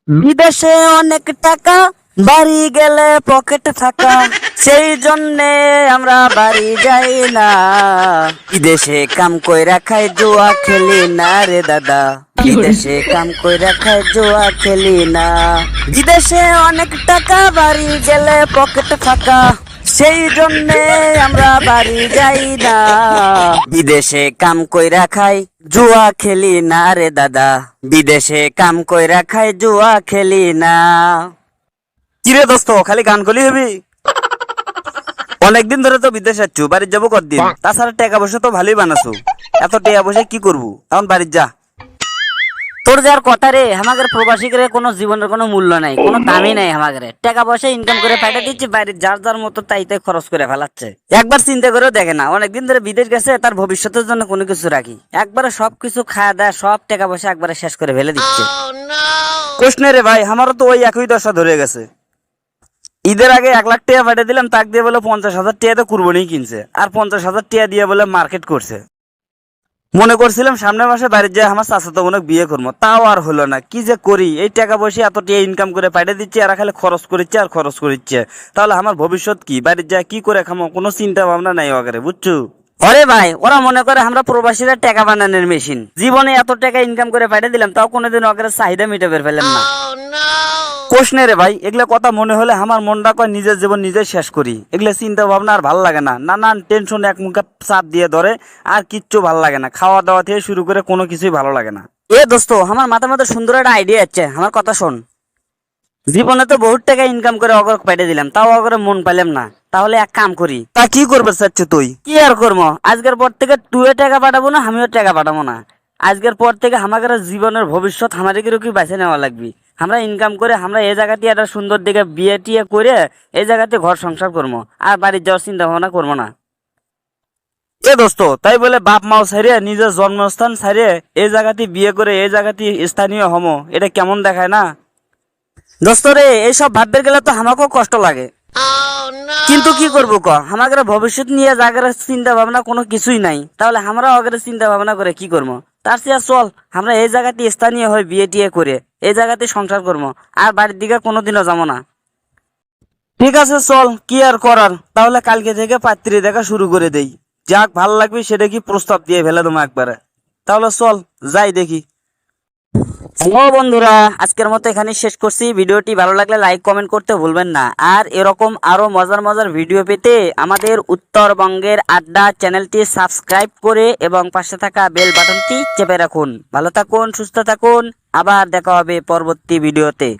বিদেশে অনেক টাকা, বাড়ি গেলে পকেট ফাঁকা, সেই জন্যে আমরা বাড়ি যাই না। বিদেশে কাম কইরা খাই, জুয়া খেলি না রে দাদা। বিদেশে কাম কইরা খাই, জুয়া খেলি না। বিদেশে অনেক টাকা, বাড়ি গেলে পকেট ফাঁকা, সেই জন্যে আমরা বাড়ি যাই না। বিদেশে কাম কইরা খাই, জুয়া খেলি না রে দাদা। বিদেশে কাম কইরা খাই, জুয়া খেলি না। কিরে দোস্ত, খালি গান করলি হবি? অনেকদিন ধরে তো বিদেশ যাচ্ছু, বাড়ি যাবো কতদিন? তাছাড়া টাকা পয়সা তো ভালোই বানাছো, এত টাকা পয়সা কি করবো? এখন বাড়ি যা। তোর যার কথা রে, আমাদের প্রবাসীদের কোনো জীবনের কোনো মূল্য নাই, কোনো দামই নাই। আমাদের টাকা পয়সা ইনকাম করে পাঠিয়ে দিচ্ছে, বাইরে যার যার মতো তাইতে খরচ করে ফেলাচ্ছে। একবার চিন্তা করেও দেখে না, অনেকদিন ধরে বিদেশ গেছে, তার ভবিষ্যতের জন্য কোনো কিছু রাখি, একবারে সবকিছু খাওয়া দাওয়া সব টাকা পয়সা একবারে শেষ করে ফেলে দিচ্ছে। কোশ্চনে রে ভাই, আমারও তো ওই একই দশা ধরে গেছে। ঈদের আগে 1 লাখ টাকা পাঠিয়ে দিলাম, তাক দিয়ে বলে 50,000 টাকা তো কুরবানি কিনছে, আর 50,000 টাকা দিয়ে বলে মার্কেট করছে। মনে করছিলাম সামনের মাসে বাড়ি যায় আমার চাচাতো বোনকে বিয়ে করবো, তাও আর হলো না। কি যে করি, এই টাকা পয়সা এত টাকা ইনকাম করে পাঠিয়ে দিচ্ছি, আর খালি খরচ করিচ্ছে আর খরচ করিচ্ছে। তাহলে আমার ভবিষ্যৎ কি? বাড়ি যায় কি করে খামো? কোনো চিন্তা ভাবনা নাই ওখানে, বুঝছো? আরে ভাই, ওরা মনে করে আমরা প্রবাসীরা টাকা বানানোর মেশিন। জীবনে এত টাকা ইনকাম করে পাঠিয়ে দিলাম, তাও কোনোদিন ওখানে চাহিদা মিটাবে ফেলেন না। কোশ্চনে রে ভাই, এগুলা কথা মনে হলে আমার মনটা কয় নিজের জীবন নিজে শেষ করি। এগুলা চিন্তা ভাবনা আর ভাল লাগে না, নানান টেনশন এক মুখে চাপ দিয়ে ধরে, আর কিচ্ছু ভাল লাগে না। খাওয়া দাওয়া থেকে শুরু করে কোনো কিছুই ভালো লাগে না। এ দোস্ত, আমার মাথার মধ্যে সুন্দর একটা আইডিয়া আছে, আমার কথা শোন। জীবনে তো বহুত টাকা ইনকাম করে অগর পাঠিয়ে দিলাম, তাও অগরে মন পাইলাম না। তাহলে এক কাম করি। তা কি করবে চাচ্ছ তুই? কি আর করবো, আজকের পর থেকে তুইও টাকা পাঠাবো না, আমিও টাকা পাঠাবো না। আজকের পর থেকে আমাদের জীবনের ভবিষ্যৎ আমাদেরকে কি বেছে নেওয়া লাগবে। আমরা ইনকাম করে আমরা এই জায়গাতে একটা সুন্দর দিকে বিয়ে টিয়ে করে এই জায়গাতে ঘর সংসার করবো, আর বাড়ির যাওয়ার চিন্তা ভাবনা করবো না। এ দোস্ত, তাই বলে বাপ মাও ছাড়িয়ে নিজের জন্মস্থান ছাড়িয়ে এই জায়গাতে বিয়ে করে এই জায়গাতে স্থানীয় হমো, এটা কেমন দেখায় না? দোস্ত রে, এইসব ভাবতে গেলে তো আমাকেও কষ্ট লাগে, কিন্তু কি করবো ক? আমাদের ভবিষ্যৎ নিয়ে জায়গার চিন্তা ভাবনা কোনো কিছুই নাই, তাহলে আমরা আগের চিন্তা ভাবনা করে কি করবো? তার চেয়ে চল আমরা এই জায়গাতে স্থানীয় হয়ে বিয়ে টিয়ে করে এই জায়গাতে সংসার করবো, আর বাড়ির দিকে কোনোদিনও যাবো না। ঠিক আছে চল, কি আর করার। তাহলে কালকে থেকে পাত্রী দেখা শুরু করে দেই, যাক ভাল লাগবে সেটা কি প্রস্তাব দিয়ে ফেলে দেবো একবারে। তাহলে চল যাই দেখি। হ্যালো বন্ধুরা, আজকের মতো এখানে শেষ করছি। ভিডিওটি ভালো লাগলে লাইক কমেন্ট করতে ভুলবেন না। আর এরকম আরো মজার মজার ভিডিও পেতে আমাদের উত্তরবঙ্গের আড্ডা চ্যানেলটি সাবস্ক্রাইব করে এবং পাশে থাকা বেল বাটনটি চেপে রাখুন। ভালো থাকুন, সুস্থ থাকুন, আবার দেখা হবে পরবর্তী ভিডিওতে।